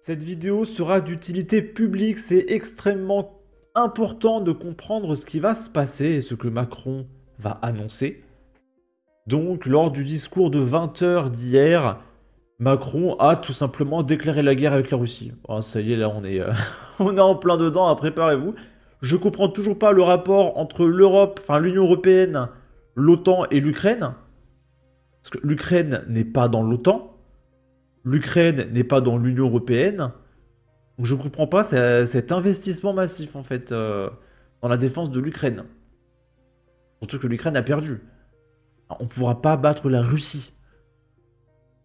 Cette vidéo sera d'utilité publique, c'est extrêmement important de comprendre ce qui va se passer et ce que Macron va annoncer. Donc, lors du discours de 20 h d'hier, Macron a tout simplement déclaré la guerre avec la Russie. Oh, ça y est, là, on est, on est en plein dedans, préparez-vous. Je comprends toujours pas le rapport entre l'Europe, enfin l'Union Européenne, l'OTAN et l'Ukraine. Parce que l'Ukraine n'est pas dans l'OTAN. L'Ukraine n'est pas dans l'Union Européenne. Donc je comprends pas cet investissement massif, en fait, dans la défense de l'Ukraine. Surtout que l'Ukraine a perdu. On ne pourra pas battre la Russie.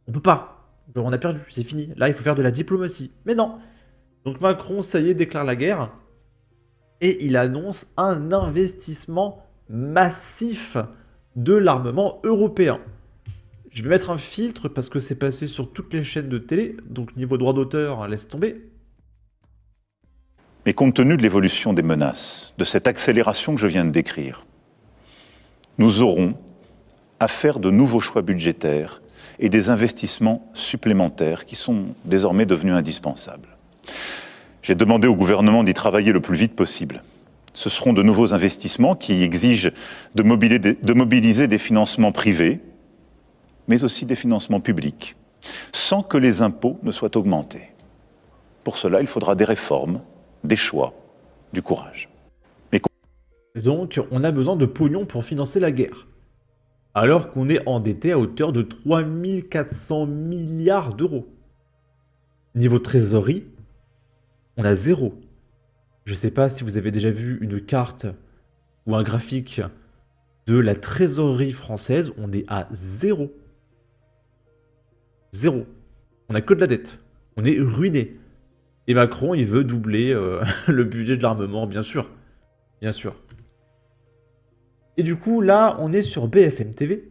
On peut pas. Genre, on a perdu, c'est fini. Là, il faut faire de la diplomatie. Mais non. Donc Macron, ça y est, déclare la guerre. Et il annonce un investissement massif de l'armement européen. Je vais mettre un filtre parce que c'est passé sur toutes les chaînes de télé. Donc niveau droit d'auteur, laisse tomber. Mais compte tenu de l'évolution des menaces, de cette accélération que je viens de décrire, nous aurons à faire de nouveaux choix budgétaires et des investissements supplémentaires qui sont désormais devenus indispensables. J'ai demandé au gouvernement d'y travailler le plus vite possible. Ce seront de nouveaux investissements qui exigent de mobiliser des financements privés, mais aussi des financements publics, sans que les impôts ne soient augmentés. Pour cela, il faudra des réformes, des choix, du courage. Donc, on a besoin de pognon pour financer la guerre. Alors qu'on est endetté à hauteur de 3400 milliards d'euros. Niveau trésorerie, on a zéro. Je sais pas si vous avez déjà vu une carte ou un graphique de la trésorerie française, on est à zéro. Zéro. On a que de la dette. On est ruiné. Et Macron, il veut doubler le budget de l'armement, bien sûr. Bien sûr. Et du coup, là, on est sur BFM TV.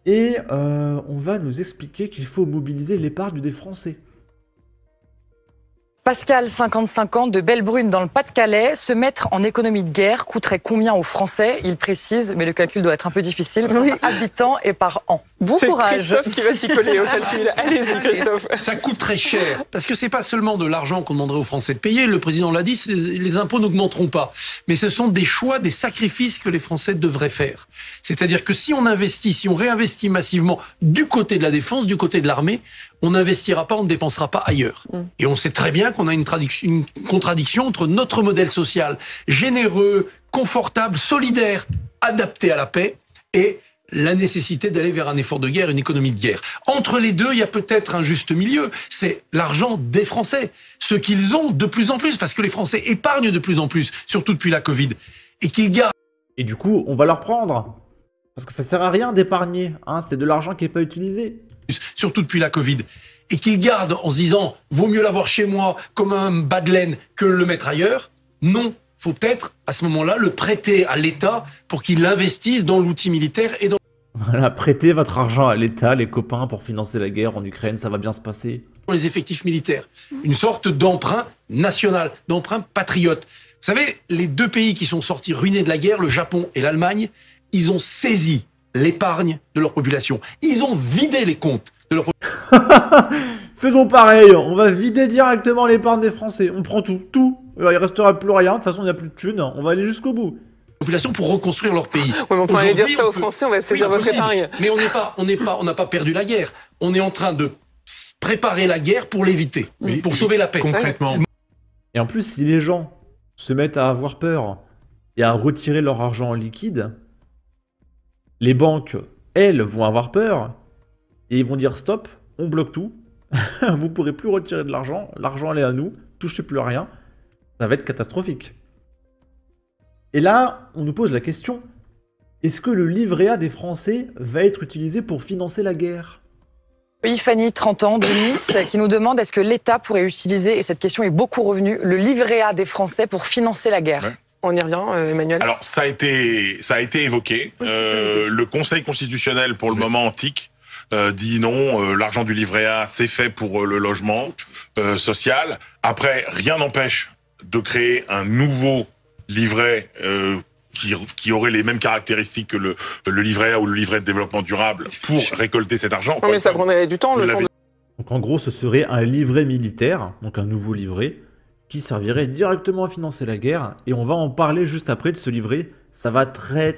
Et on va nous expliquer qu'il faut mobiliser l'épargne des Français. Pascal, 55 ans, de Bellebrune dans le Pas-de-Calais. Se mettre en économie de guerre coûterait combien aux Français? Il précise, mais le calcul doit être un peu difficile, par habitant et par an. Bon courage. C'est Christophe qui va s'y coller au calcul. Allez-y, Christophe. Ça coûte très cher, parce que c'est pas seulement de l'argent qu'on demanderait aux Français de payer, le président l'a dit, les impôts n'augmenteront pas. Mais ce sont des choix, des sacrifices que les Français devraient faire. C'est-à-dire que si on investit, si on réinvestit massivement du côté de la défense, du côté de l'armée, on n'investira pas, on ne dépensera pas ailleurs. Et on sait très bien qu'on a une contradiction entre notre modèle social généreux, confortable, solidaire, adapté à la paix, et la nécessité d'aller vers un effort de guerre, une économie de guerre. Entre les deux, il y a peut-être un juste milieu. C'est l'argent des Français. Ce qu'ils ont de plus en plus, parce que les Français épargnent de plus en plus, surtout depuis la Covid, et qu'ils gardent. Et du coup, on va leur prendre. Parce que ça sert à rien d'épargner. Hein, c'est de l'argent qui n'est pas utilisé. Surtout depuis la Covid, et qu'ils gardent en se disant « vaut mieux l'avoir chez moi comme un bas de laine que le mettre ailleurs », non, faut peut-être à ce moment-là le prêter à l'État pour qu'il investisse dans l'outil militaire et dans... Voilà, prêtez votre argent à l'État, les copains, pour financer la guerre en Ukraine, ça va bien se passer. les effectifs militaires. Une sorte d'emprunt national, d'emprunt patriote. Vous savez, les deux pays qui sont sortis ruinés de la guerre, le Japon et l'Allemagne, ils ont saisi l'épargne de leur population. Ils ont vidé les comptes de leur population. Faisons pareil, on va vider directement l'épargne des Français. On prend tout, tout. Il restera plus rien, de toute façon il n'y a plus de thunes, on va aller jusqu'au bout. Population pour reconstruire leur pays. Ouais, mais on peut aller dire ça aux Français, on va essayer de votre épargne. Mais on n'a pas perdu la guerre. On est en train de préparer la guerre pour l'éviter, pour sauver la paix. Concrètement. Et en plus, si les gens se mettent à avoir peur et à retirer leur argent en liquide, les banques, elles, vont avoir peur et ils vont dire stop, on bloque tout, vous pourrez plus retirer de l'argent elle est à nous, touchez plus à rien, ça va être catastrophique. Et là, on nous pose la question, est-ce que le livret A des Français va être utilisé pour financer la guerre ? Oui, Fanny, 30 ans, de Nice, qui nous demande est-ce que l'État pourrait utiliser, et cette question est beaucoup revenue, le livret A des Français pour financer la guerre ? Ouais. On y revient, Emmanuel. Alors, ça a été évoqué. Le Conseil constitutionnel, pour le moment antique, dit non, l'argent du livret A, c'est fait pour le logement social. Après, rien n'empêche de créer un nouveau livret qui aurait les mêmes caractéristiques que le livret A ou le livret de développement durable pour récolter cet argent. Non, mais ça prendrait du temps, le temps de... Donc en gros, ce serait un livret militaire, donc un nouveau livret, qui servirait directement à financer la guerre. Et on va en parler juste après de ce livret. Ça va très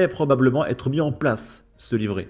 probablement être mis en place, ce livret.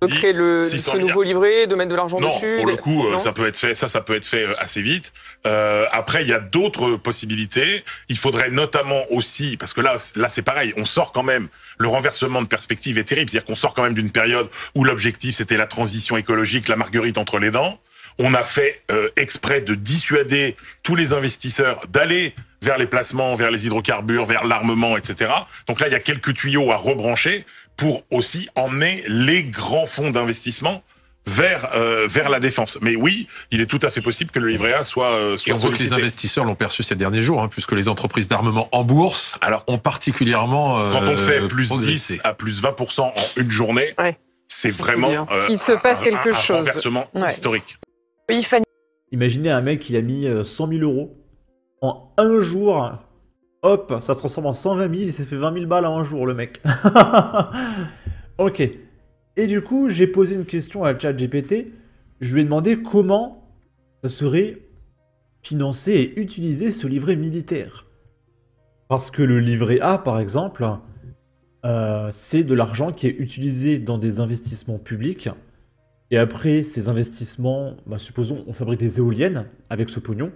De créer 600 ce nouveau livret, de mettre de l'argent Non, dessus. pour le coup, non ça peut être fait assez vite. Après, il y a d'autres possibilités. Il faudrait notamment aussi, parce que là, c'est pareil, on sort quand même, le renversement de perspective est terrible. C'est-à-dire qu'on sort quand même d'une période où l'objectif, c'était la transition écologique, la marguerite entre les dents. On a fait exprès de dissuader tous les investisseurs d'aller vers les placements, vers les hydrocarbures, vers l'armement, etc. Donc là, il y a quelques tuyaux à rebrancher pour aussi emmener les grands fonds d'investissement vers la défense. Mais oui, il est tout à fait possible que le livret A soit Et on voit que les sollicité. investisseurs l'ont perçu ces derniers jours, puisque les entreprises d'armement en bourse ont particulièrement Quand on fait plus progressé. 10 à plus 20% en une journée, Ouais. c'est vraiment bien. Il se passe quelque un chose. renversement Ouais. historique. Oui, Fanny. Imaginez un mec, il a mis 100 000 euros en un jour. Hop, ça se transforme en 120 000, il s'est fait 20 000 balles en un jour, le mec. Ok. Et du coup, j'ai posé une question à ChatGPT. Je lui ai demandé comment ça serait financé et utilisé ce livret militaire. Parce que le livret A, par exemple, c'est de l'argent qui est utilisé dans des investissements publics. Et après, ces investissements, supposons, on fabrique des éoliennes avec ce pognon.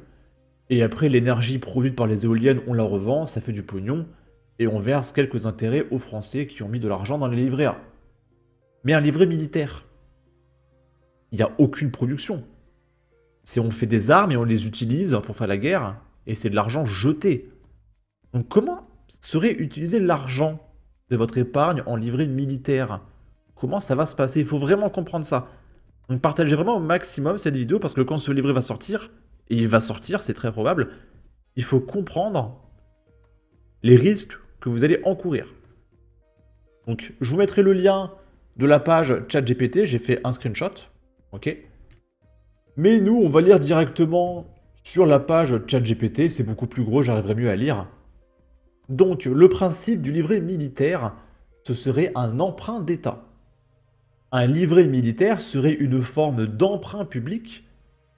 Et après, l'énergie produite par les éoliennes, on la revend, ça fait du pognon. Et on verse quelques intérêts aux Français qui ont mis de l'argent dans les livrets A. Mais un livret militaire, il n'y a aucune production. On fait des armes et on les utilise pour faire la guerre, et c'est de l'argent jeté. Donc comment serait utilisé l'argent de votre épargne en livret militaire? Comment ça va se passer? Il faut vraiment comprendre ça. Donc partagez vraiment au maximum cette vidéo, parce que quand ce livret va sortir, et il va sortir, c'est très probable, il faut comprendre les risques que vous allez encourir. Donc je vous mettrai le lien de la page ChatGPT, j'ai fait un screenshot, ok. Mais nous, on va lire directement sur la page ChatGPT, c'est beaucoup plus gros, j'arriverai mieux à lire. Donc, le principe du livret militaire, ce serait un emprunt d'État. Un livret militaire serait une forme d'emprunt public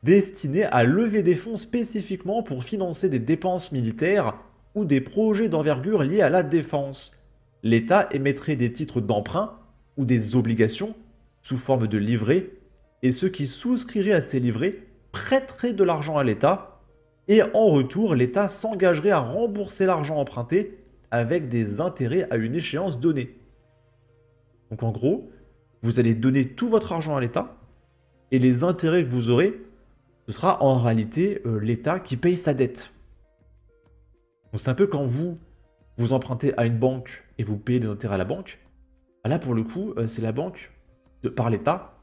destiné à lever des fonds spécifiquement pour financer des dépenses militaires ou des projets d'envergure liés à la défense. L'État émettrait des titres d'emprunt ou des obligations sous forme de livrets, et ceux qui souscriraient à ces livrets prêteraient de l'argent à l'État, et en retour, l'État s'engagerait à rembourser l'argent emprunté avec des intérêts à une échéance donnée. Donc en gros, vous allez donner tout votre argent à l'État, et les intérêts que vous aurez, ce sera en réalité l'État qui paye sa dette. Donc c'est un peu quand vous empruntez à une banque et vous payez des intérêts à la banque. Là, pour le coup, c'est la banque, par l'État,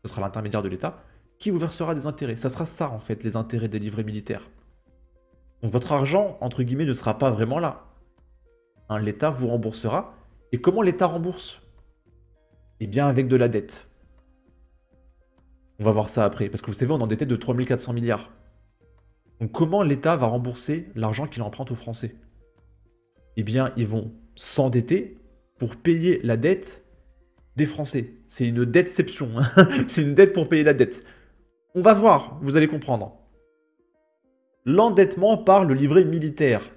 ce sera l'intermédiaire de l'État, qui vous versera des intérêts. Ça sera ça, en fait, les intérêts des livrets militaires. Donc votre argent, entre guillemets, ne sera pas vraiment là. L'État vous remboursera. Et comment l'État rembourse? Eh bien, avec de la dette. On va voir ça après, parce que vous savez, on est endetté de 3 400 milliards. Donc comment l'État va rembourser l'argent qu'il emprunte aux Français? Eh bien, ils vont s'endetter pour payer la dette des Français. C'est une detteception. C'est une dette pour payer la dette. On va voir, vous allez comprendre. L'endettement par le livret militaire.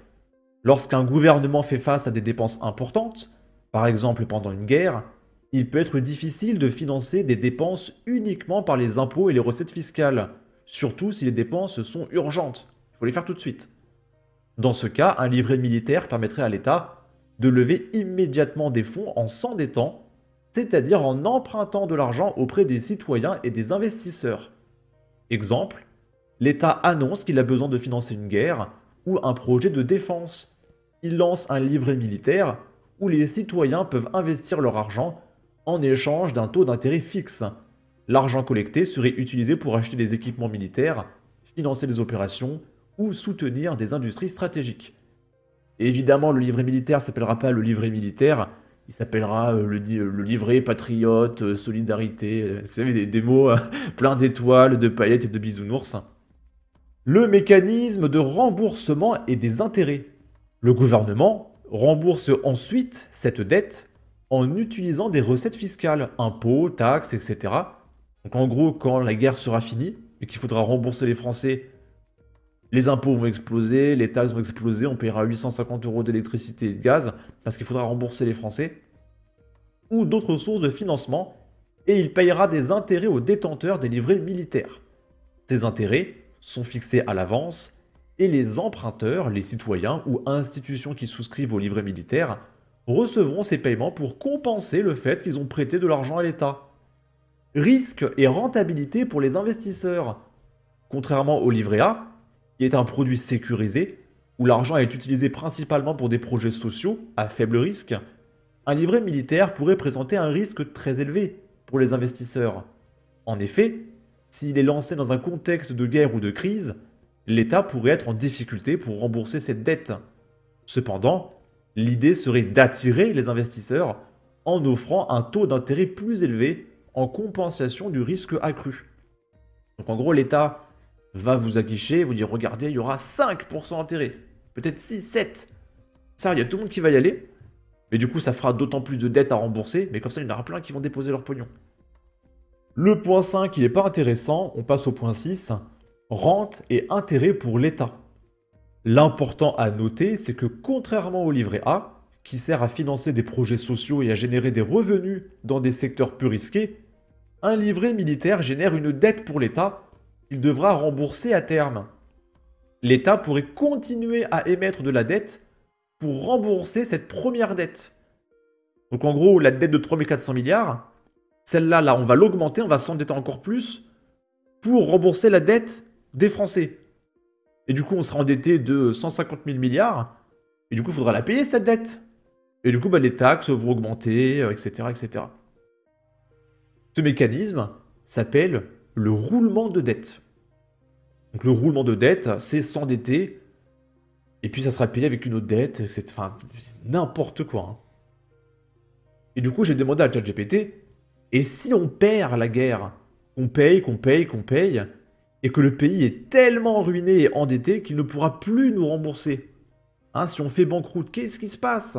Lorsqu'un gouvernement fait face à des dépenses importantes, par exemple pendant une guerre, il peut être difficile de financer des dépenses uniquement par les impôts et les recettes fiscales, surtout si les dépenses sont urgentes. Il faut les faire tout de suite. Dans ce cas, un livret militaire permettrait à l'État de lever immédiatement des fonds en s'endettant, c'est-à-dire en empruntant de l'argent auprès des citoyens et des investisseurs. Exemple, l'État annonce qu'il a besoin de financer une guerre ou un projet de défense. Il lance un livret militaire où les citoyens peuvent investir leur argent en échange d'un taux d'intérêt fixe. L'argent collecté serait utilisé pour acheter des équipements militaires, financer des opérations ou soutenir des industries stratégiques. Évidemment, le livret militaire ne s'appellera pas le livret militaire, il s'appellera le livret patriote, solidarité, vous savez, des mots pleins d'étoiles, de paillettes et de bisounours. Le mécanisme de remboursement et des intérêts. Le gouvernement rembourse ensuite cette dette en utilisant des recettes fiscales, impôts, taxes, etc., Donc en gros, quand la guerre sera finie et qu'il faudra rembourser les Français, les impôts vont exploser, les taxes vont exploser, on paiera 850 € d'électricité et de gaz parce qu'il faudra rembourser les Français, ou d'autres sources de financement, et il payera des intérêts aux détenteurs des livrets militaires. Ces intérêts sont fixés à l'avance, et les emprunteurs, les citoyens ou institutions qui souscrivent aux livrets militaires, recevront ces paiements pour compenser le fait qu'ils ont prêté de l'argent à l'État. Risque et rentabilité pour les investisseurs. Contrairement au livret A, qui est un produit sécurisé, où l'argent est utilisé principalement pour des projets sociaux à faible risque, un livret militaire pourrait présenter un risque très élevé pour les investisseurs. En effet, s'il est lancé dans un contexte de guerre ou de crise, l'État pourrait être en difficulté pour rembourser cette dette. Cependant, l'idée serait d'attirer les investisseurs en offrant un taux d'intérêt plus élevé en compensation du risque accru. Donc en gros, l'État va vous aguicher, vous dire regardez, il y aura 5% d'intérêt, peut-être 6, 7. Ça, il y a tout le monde qui va y aller, mais du coup, ça fera d'autant plus de dettes à rembourser, mais comme ça, il y en aura plein qui vont déposer leur pognon. Le point 5, il n'est pas intéressant, on passe au point 6, rente et intérêt pour l'État. L'important à noter, c'est que contrairement au livret A, qui sert à financer des projets sociaux et à générer des revenus dans des secteurs peu risqués, un livret militaire génère une dette pour l'État qu'il devra rembourser à terme. L'État pourrait continuer à émettre de la dette pour rembourser cette première dette. Donc en gros, la dette de 3400 milliards, celle-là, là, on va l'augmenter, on va s'endetter encore plus pour rembourser la dette des Français. Et du coup, on sera endetté de 150 000 milliards, et du coup, il faudra la payer, cette dette. Et du coup, les taxes vont augmenter, etc., etc. Ce mécanisme s'appelle le roulement de dette. Donc le roulement de dette, c'est s'endetter, et puis ça sera payé avec une autre dette, etc. Enfin, n'importe quoi. Hein. Et du coup, j'ai demandé à ChatGPT, et si on perd la guerre, qu'on paye, et que le pays est tellement ruiné et endetté qu'il ne pourra plus nous rembourser. Hein, si on fait banqueroute, qu'est-ce qui se passe?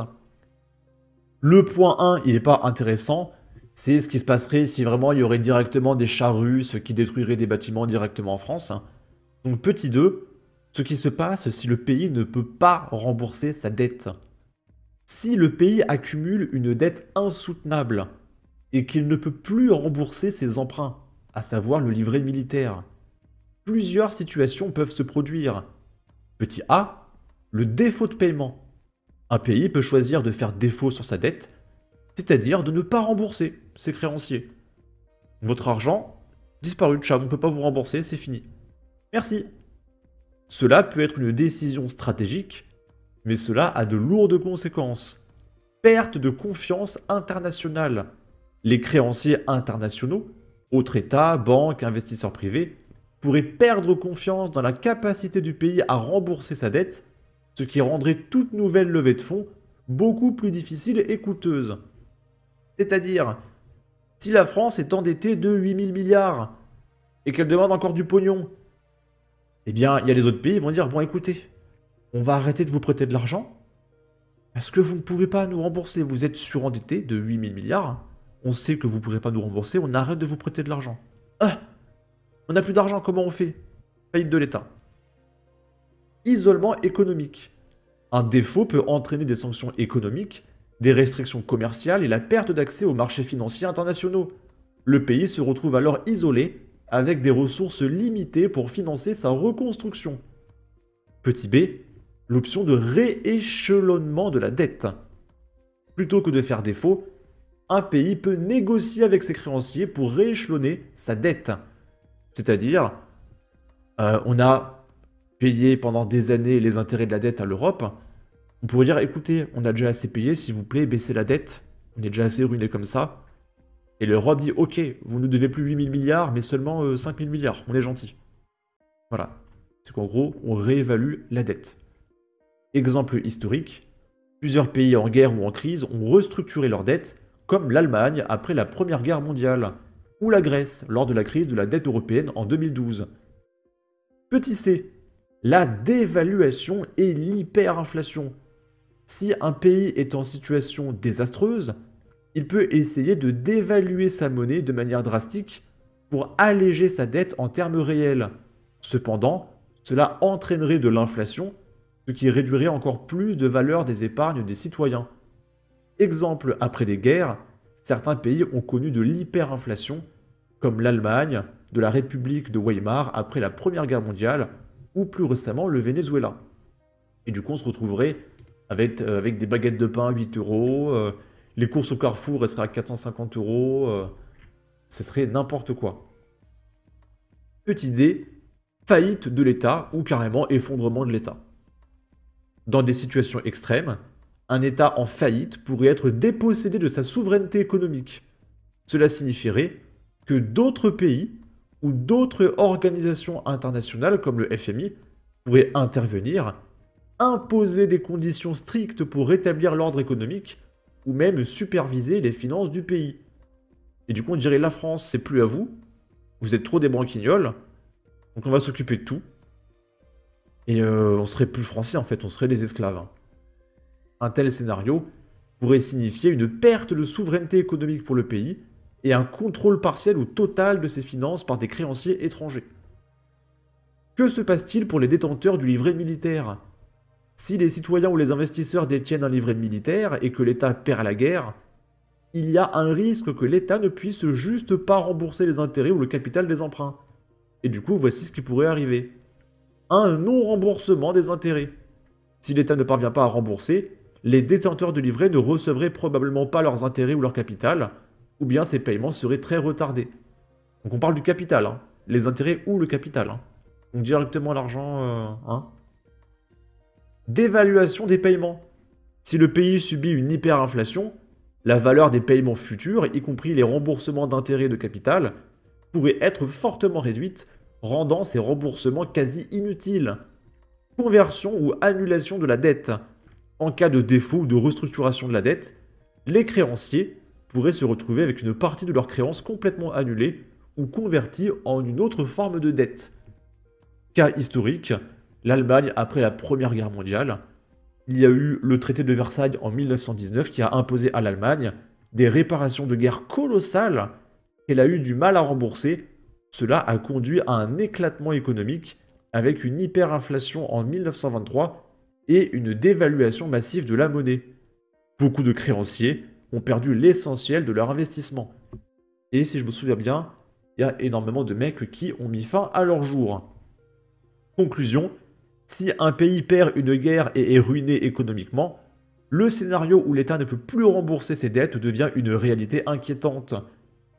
Le point 1, il n'est pas intéressant, c'est ce qui se passerait si vraiment il y aurait directement des chars russes qui détruiraient des bâtiments directement en France. Donc petit 2, ce qui se passe si le pays ne peut pas rembourser sa dette. Si le pays accumule une dette insoutenable et qu'il ne peut plus rembourser ses emprunts, à savoir le livret militaire, plusieurs situations peuvent se produire. Petit a, le défaut de paiement. Un pays peut choisir de faire défaut sur sa dette, c'est-à-dire de ne pas rembourser ses créanciers. Votre argent, disparu de chat, on ne peut pas vous rembourser, c'est fini. Merci. Cela peut être une décision stratégique, mais cela a de lourdes conséquences. Perte de confiance internationale. Les créanciers internationaux, autres États, banques, investisseurs privés, pourraient perdre confiance dans la capacité du pays à rembourser sa dette, ce qui rendrait toute nouvelle levée de fonds beaucoup plus difficile et coûteuse. C'est-à-dire, si la France est endettée de 8 000 milliards et qu'elle demande encore du pognon, eh bien, il y a les autres pays qui vont dire « Bon, écoutez, on va arrêter de vous prêter de l'argent parce que vous ne pouvez pas nous rembourser. Vous êtes surendetté de 8 000 milliards. On sait que vous ne pourrez pas nous rembourser. On arrête de vous prêter de l'argent. Ah, on n'a plus d'argent, comment on fait? Faillite de l'État. » Isolement économique. Un défaut peut entraîner des sanctions économiques, des restrictions commerciales et la perte d'accès aux marchés financiers internationaux. Le pays se retrouve alors isolé, avec des ressources limitées pour financer sa reconstruction. Petit b, l'option de rééchelonnement de la dette. Plutôt que de faire défaut, un pays peut négocier avec ses créanciers pour rééchelonner sa dette. C'est-à-dire, on a payé pendant des années les intérêts de la dette à l'Europe. On pourrait dire, écoutez, on a déjà assez payé, s'il vous plaît, baissez la dette. On est déjà assez ruiné comme ça. Et l'Europe dit, ok, vous ne devez plus 8 000 milliards, mais seulement 5 000 milliards. On est gentil. Voilà. C'est qu'en gros, on réévalue la dette. Exemple historique, plusieurs pays en guerre ou en crise ont restructuré leur dette, comme l'Allemagne après la Première Guerre mondiale, ou la Grèce lors de la crise de la dette européenne en 2012. Petit c, la dévaluation et l'hyperinflation. Si un pays est en situation désastreuse, il peut essayer de dévaluer sa monnaie de manière drastique pour alléger sa dette en termes réels. Cependant, cela entraînerait de l'inflation, ce qui réduirait encore plus de valeur des épargnes des citoyens. Exemple, après des guerres, certains pays ont connu de l'hyperinflation, comme l'Allemagne, de la République de Weimar après la Première Guerre mondiale, ou plus récemment le Venezuela. Et du coup, on se retrouverait avec des baguettes de pain à 8 euros, les courses au Carrefour resteraient à 450 euros, ce serait n'importe quoi. Petite idée, faillite de l'État ou carrément effondrement de l'État. Dans des situations extrêmes, un État en faillite pourrait être dépossédé de sa souveraineté économique. Cela signifierait que d'autres pays ou d'autres organisations internationales comme le FMI pourraient intervenir, imposer des conditions strictes pour rétablir l'ordre économique ou même superviser les finances du pays. Et du coup, on dirait la France, c'est plus à vous, vous êtes trop des branquignoles, donc on va s'occuper de tout. Et on serait plus français en fait, on serait des esclaves. Un tel scénario pourrait signifier une perte de souveraineté économique pour le pays et un contrôle partiel ou total de ses finances par des créanciers étrangers. Que se passe-t-il pour les détenteurs du livret militaire? Si les citoyens ou les investisseurs détiennent un livret militaire et que l'État perd la guerre, il y a un risque que l'État ne puisse juste pas rembourser les intérêts ou le capital des emprunts. Et du coup, voici ce qui pourrait arriver. Un non-remboursement des intérêts. Si l'État ne parvient pas à rembourser, les détenteurs de livrets ne recevraient probablement pas leurs intérêts ou leur capital, ou bien ces paiements seraient très retardés. Donc on parle du capital, hein. Les intérêts ou le capital. Hein. Donc directement l'argent... Dévaluation des paiements. Si le pays subit une hyperinflation, la valeur des paiements futurs, y compris les remboursements d'intérêts de capital, pourrait être fortement réduite, rendant ces remboursements quasi inutiles. Conversion ou annulation de la dette. En cas de défaut ou de restructuration de la dette, les créanciers pourraient se retrouver avec une partie de leurs créances complètement annulée ou convertie en une autre forme de dette. Cas historique, l'Allemagne après la Première Guerre mondiale. Il y a eu le traité de Versailles en 1919 qui a imposé à l'Allemagne des réparations de guerre colossales qu'elle a eu du mal à rembourser. Cela a conduit à un éclatement économique avec une hyperinflation en 1923 et une dévaluation massive de la monnaie. Beaucoup de créanciers ont perdu l'essentiel de leur investissement. Et si je me souviens bien, il y a énormément de mecs qui ont mis fin à leur jour. Conclusion, si un pays perd une guerre et est ruiné économiquement, le scénario où l'État ne peut plus rembourser ses dettes devient une réalité inquiétante.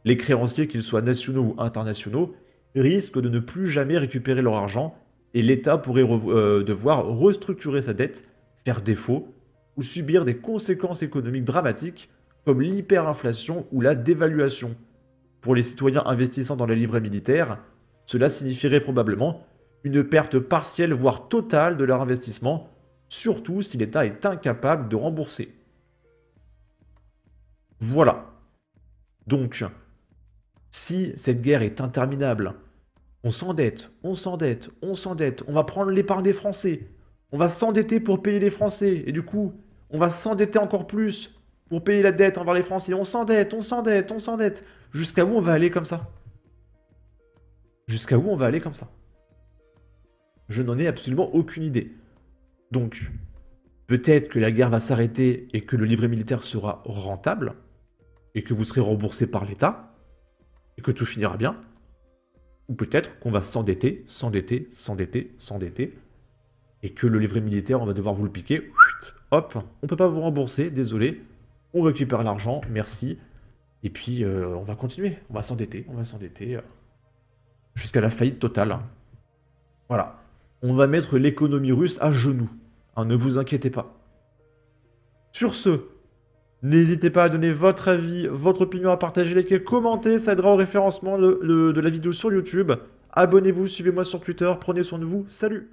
Les créanciers, qu'ils soient nationaux ou internationaux, risquent de ne plus jamais récupérer leur argent et l'État pourrait devoir restructurer sa dette, faire défaut ou subir des conséquences économiques dramatiques comme l'hyperinflation ou la dévaluation. Pour les citoyens investissant dans les livrets militaires, cela signifierait probablement une perte partielle voire totale de leur investissement, surtout si l'État est incapable de rembourser. Voilà. Donc, si cette guerre est interminable, on s'endette, on s'endette, on s'endette, on va prendre l'épargne des Français, on va s'endetter pour payer les Français, et du coup, on va s'endetter encore plus pour payer la dette envers les Français, on s'endette, on s'endette, on s'endette. Jusqu'à où on va aller comme ça? Jusqu'à où on va aller comme ça? Je n'en ai absolument aucune idée. Donc, peut-être que la guerre va s'arrêter et que le livret militaire sera rentable, et que vous serez remboursé par l'État, et que tout finira bien. Ou peut-être qu'on va s'endetter, s'endetter, s'endetter, s'endetter, et que le livret militaire, on va devoir vous le piquer. Hop, on peut pas vous rembourser, désolé. On récupère l'argent, merci. Et puis, on va continuer. On va s'endetter jusqu'à la faillite totale. Voilà. On va mettre l'économie russe à genoux. Hein, ne vous inquiétez pas. Sur ce, n'hésitez pas à donner votre avis, votre opinion, à partager, liker, commenter. Ça aidera au référencement de la vidéo sur YouTube. Abonnez-vous, suivez-moi sur Twitter. Prenez soin de vous. Salut!